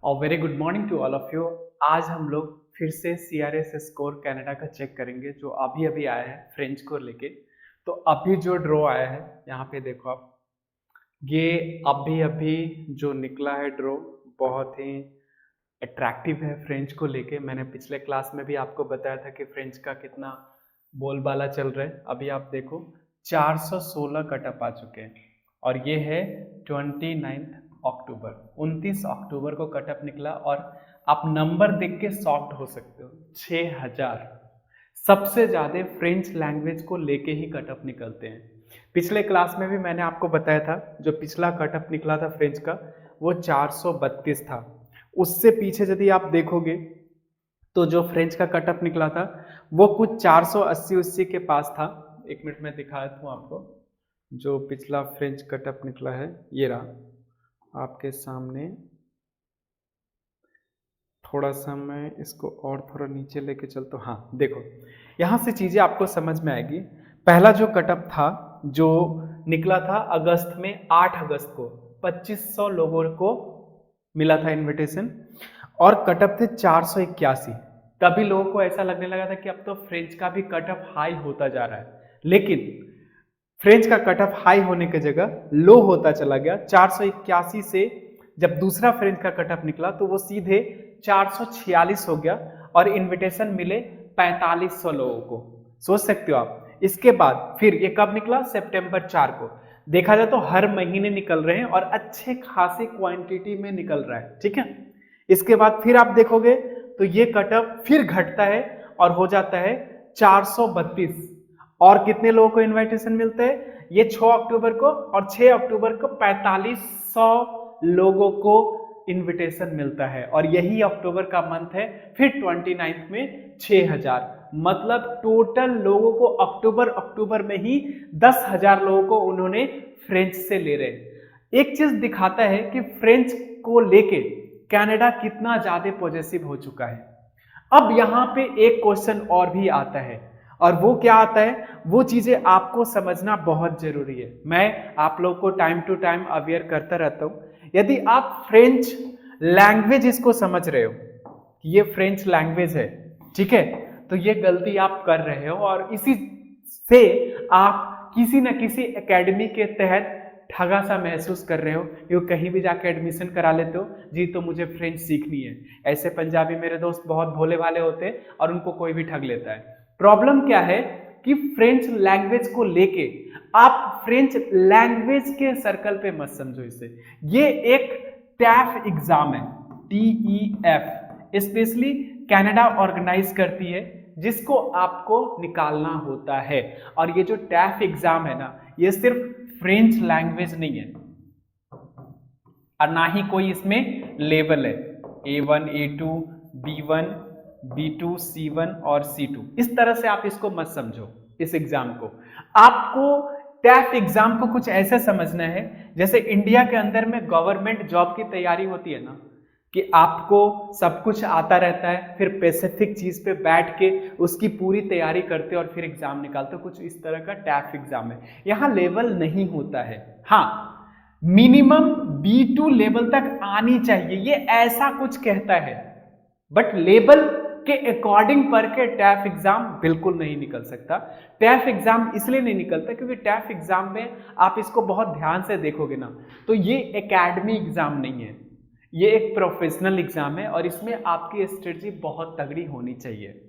और very good morning to all of you. आज हम लोग फिर से CRS स्कोर कनाडा का चेक करेंगे जो अभी अभी आया है फ्रेंच को लेके। तो अभी जो ड्रॉ आया है यहाँ पे देखो आप, ये अभी अभी जो निकला है ड्रॉ बहुत ही अट्रैक्टिव है फ्रेंच को लेके। मैंने पिछले क्लास में भी आपको बताया था कि फ्रेंच का कितना बोलबाला चल रहा है। अभी आप देखो 416 कटअप आ चुके हैं और ये है 29 अक्टूबर, 29 अक्टूबर को कटअप निकला। और आप नंबर देख के शॉक्ड हो सकते हो, 6000 सबसे ज़्यादा फ्रेंच लैंग्वेज को लेके ही कटअप निकलते हैं। पिछले क्लास में भी मैंने आपको बताया था जो पिछला कटअप निकला था फ्रेंच का वो 432 था। उससे पीछे यदि आप देखोगे तो जो फ्रेंच का कटअप निकला था वो कुछ 480 के पास था। एक मिनट में दिखाता हूँ आपको, जो पिछला फ्रेंच कटअप निकला है ये रहा आपके सामने। थोड़ा सा मैं इसको और थोड़ा नीचे लेके चलता हूँ। हाँ देखो, यहाँ से चीज़ें आपको समझ में आएगी। पहला जो कटअप था जो निकला था अगस्त में, 8 अगस्त को 2500 लोगों को मिला था इनविटेशन और कटअप थे 481। तभी लोगों को ऐसा लगने लगा था कि अब तो फ्रेंच का भी कटअप हाई होता जा रहा है, लेकिन फ्रेंच का कटअप हाई होने की जगह लो होता चला गया। 481 से जब दूसरा फ्रेंच का कटअप निकला तो वो सीधे 446 हो गया और इनविटेशन मिले 4500 लोगों को। सोच सकते हो आप। इसके बाद फिर ये कब निकला? सितंबर 4 को। देखा जाए तो हर महीने निकल रहे हैं और अच्छे खासे क्वांटिटी में निकल रहा है, ठीक है। इसके बाद फिर आप देखोगे तो ये कटअप फिर घटता है और हो जाता है 432। और कितने लोगों को इनविटेशन मिलते हैं? ये 6 अक्टूबर को और 6 अक्टूबर को 4500 लोगों को इनविटेशन मिलता है और यही अक्टूबर का मंथ है। फिर 29 में 6000, मतलब टोटल लोगों को अक्टूबर में ही 10,000 लोगों को उन्होंने फ्रेंच से ले रहे। एक चीज दिखाता है कि फ्रेंच को लेके कनाडा कितना ज्यादा पॉजिटिव हो चुका है। अब यहाँ पे एक क्वेश्चन और भी आता है और वो क्या आता है, वो चीजें आपको समझना बहुत जरूरी है। मैं आप लोग को टाइम टू टाइम अवेयर करता रहता हूँ। यदि आप फ्रेंच लैंग्वेज इसको समझ रहे हो कि ये फ्रेंच लैंग्वेज है, ठीक है, तो ये गलती आप कर रहे हो और इसी से आप किसी न किसी एकेडमी के तहत ठगा सा महसूस कर रहे हो। क्यों कहीं भी जाके एडमिशन करा लेते हो, जी तो मुझे फ्रेंच सीखनी है। ऐसे पंजाबी मेरे दोस्त बहुत भोले भाले होते हैं और उनको कोई भी ठग लेता है। प्रॉब्लम क्या है कि फ्रेंच लैंग्वेज को लेके आप फ्रेंच लैंग्वेज के सर्कल पे मत समझो इसे। ये एक टैफ एग्जाम है, TEF, स्पेशली कनाडा ऑर्गेनाइज करती है, जिसको आपको निकालना होता है। और ये जो टैफ एग्जाम है ना, ये सिर्फ फ्रेंच लैंग्वेज नहीं है और ना ही कोई इसमें लेवल है A1 A2 B1 B2 C1 और C2। इस तरह से आप इसको मत समझो। इस एग्जाम को आपको, टैफ एग्जाम को कुछ ऐसे समझना है जैसे इंडिया के अंदर में गवर्नमेंट जॉब की तैयारी होती है ना, कि आपको सब कुछ आता रहता है, फिर स्पेसिफिक चीज पे बैठ के उसकी पूरी तैयारी करते और फिर एग्जाम निकालते हो। कुछ इस तरह का टैफ एग्जाम है। यहाँ लेवल नहीं होता है। हाँ, मिनिमम B2 लेवल तक आनी चाहिए, ये ऐसा कुछ कहता है, बट लेवल के अकॉर्डिंग पढ़ के टैफ एग्जाम बिल्कुल नहीं निकल सकता। टैफ एग्जाम इसलिए नहीं निकलता क्योंकि टैफ एग्जाम में आप इसको बहुत ध्यान से देखोगे ना, तो ये एकेडमी एग्जाम नहीं है, ये एक प्रोफेशनल एग्जाम है और इसमें आपकी स्ट्रेटजी बहुत तगड़ी होनी चाहिए।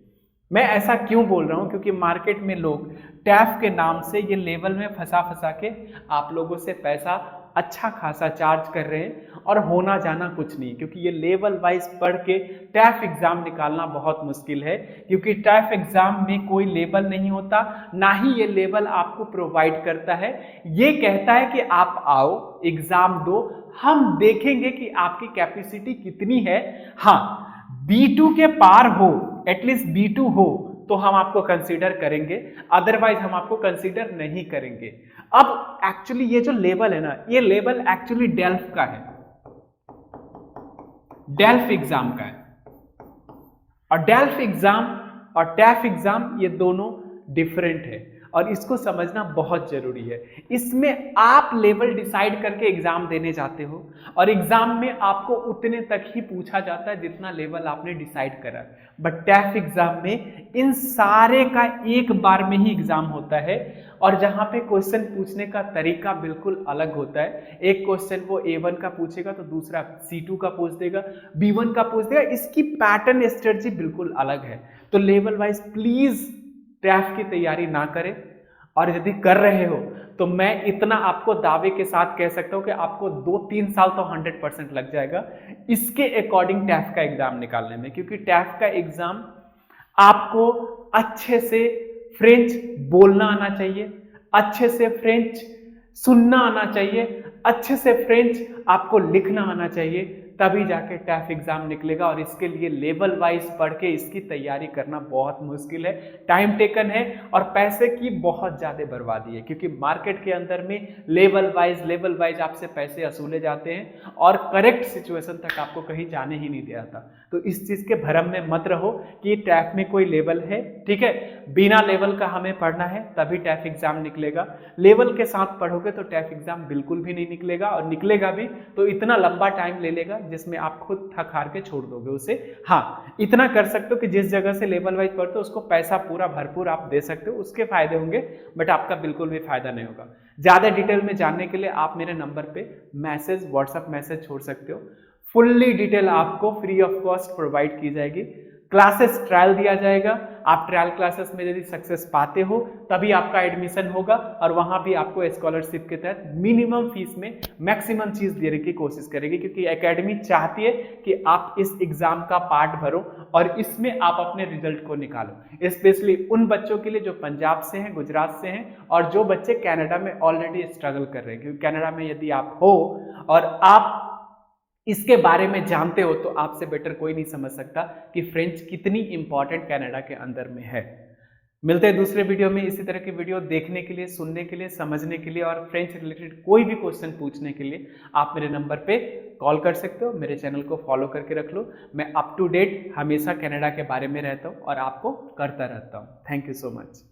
मैं ऐसा क्यों बोल रहा हूं, क्योंकि मार्केट में लोग टैफ के नाम से ये लेवल में फंसा फंसा के आप लोगों से पैसा अच्छा खासा चार्ज कर रहे हैं और होना जाना कुछ नहीं। क्योंकि ये लेवल वाइज पढ़ के टैफ एग्जाम निकालना बहुत मुश्किल है, क्योंकि टैफ एग्जाम में कोई लेवल नहीं होता, ना ही ये लेवल आपको प्रोवाइड करता है। ये कहता है कि आप आओ एग्जाम दो, हम देखेंगे कि आपकी कैपेसिटी कितनी है। हाँ, B2 के पार हो, एटलीस्ट B2 हो तो हम आपको कंसीडर करेंगे, अदरवाइज हम आपको कंसीडर नहीं करेंगे। अब एक्चुअली ये जो लेवल है ना, ये लेवल एक्चुअली डेल्फ का है, डेल्फ एग्जाम का है। और डेल्फ एग्जाम और टैफ एग्जाम ये दोनों डिफरेंट है। और इसको समझना बहुत जरूरी है। इसमें आप लेवल डिसाइड करके एग्जाम देने जाते हो और एग्जाम में आपको उतने तक ही पूछा जाता है जितना लेवल आपने डिसाइड करा। बट टैफ एग्जाम में इन सारे का एक बार में ही एग्जाम होता है और जहां पे क्वेश्चन पूछने का तरीका बिल्कुल अलग होता है। एक क्वेश्चन वो A1 का पूछेगा तो दूसरा C2 का पूछ देगा, B1 का पूछ देगा। इसकी पैटर्न स्ट्रेटजी बिल्कुल अलग है। तो लेवल वाइज प्लीज टैफ की तैयारी ना करें, और यदि कर रहे हो तो मैं इतना आपको दावे के साथ कह सकता हूं कि आपको 2-3 साल तो 100% लग जाएगा इसके अकॉर्डिंग टैफ का एग्जाम निकालने में। क्योंकि टैफ का एग्जाम आपको अच्छे से फ्रेंच बोलना आना चाहिए, अच्छे से फ्रेंच सुनना आना चाहिए, अच्छे से फ्रेंच आपको लिखना आना चाहिए, तभी जाके टैफ एग्जाम निकलेगा। और इसके लिए लेवल वाइज पढ़ के इसकी तैयारी करना बहुत मुश्किल है, टाइम टेकन है और पैसे की बहुत ज्यादा बर्बादी है। क्योंकि मार्केट के अंदर में लेवल वाइज आपसे पैसे वसूले जाते हैं और करेक्ट सिचुएशन तक आपको कहीं जाने ही नहीं दिया जाता। तो इस चीज के भ्रम में मत रहो कि टैफ में कोई लेवल है, ठीक है। बिना लेवल का हमें पढ़ना है तभी टैफ एग्जाम निकलेगा। लेवल के साथ पढ़ोगे तो टैफ एग्जाम बिल्कुल भी नहीं निकलेगा, और निकलेगा भी तो इतना लंबा टाइम ले लेगा जिसमें आप खुद थक हार के छोड़ दोगे उसे। हाँ, इतना कर सकते हो कि जिस जगह से लेवल वाइज पढ़ते हो उसको पैसा पूरा भरपूर आप दे सकते हो, उसके फायदे होंगे, बट आपका बिल्कुल भी फायदा नहीं होगा। ज्यादा डिटेल में जानने के लिए आप मेरे नंबर पे व्हाट्सएप मैसेज छोड़ सकते हो। फुल्ली डिटेल आपको फ्री ऑफ कॉस्ट प्रोवाइड की जाएगी। क्लासेस ट्रायल दिया जाएगा, आप ट्रायल क्लासेस में यदि सक्सेस पाते हो तभी आपका एडमिशन होगा, और वहां भी आपको स्कॉलरशिप के तहत मिनिमम फीस में मैक्सिमम चीज देने की कोशिश करेगी। क्योंकि एकेडमी चाहती है कि आप इस एग्जाम का पार्ट भरो और इसमें आप अपने रिजल्ट को निकालो। स्पेशली उन बच्चों के लिए जो पंजाब से हैं, गुजरात से हैं, और जो बच्चे कनाडा में ऑलरेडी स्ट्रगल कर रहे हैं। क्योंकि कनाडा में यदि आप हो और आप इसके बारे में जानते हो तो आपसे बेटर कोई नहीं समझ सकता कि फ्रेंच कितनी इंपॉर्टेंट कनाडा के अंदर में है। मिलते हैं दूसरे वीडियो में। इसी तरह की वीडियो देखने के लिए, सुनने के लिए, समझने के लिए और फ्रेंच रिलेटेड कोई भी क्वेश्चन पूछने के लिए आप मेरे नंबर पे कॉल कर सकते हो। मेरे चैनल को फॉलो करके रख लो। मैं अप टू डेट हमेशा कनाडा के बारे में रहता हूँ और आपको करता रहता हूँ। Thank you so much.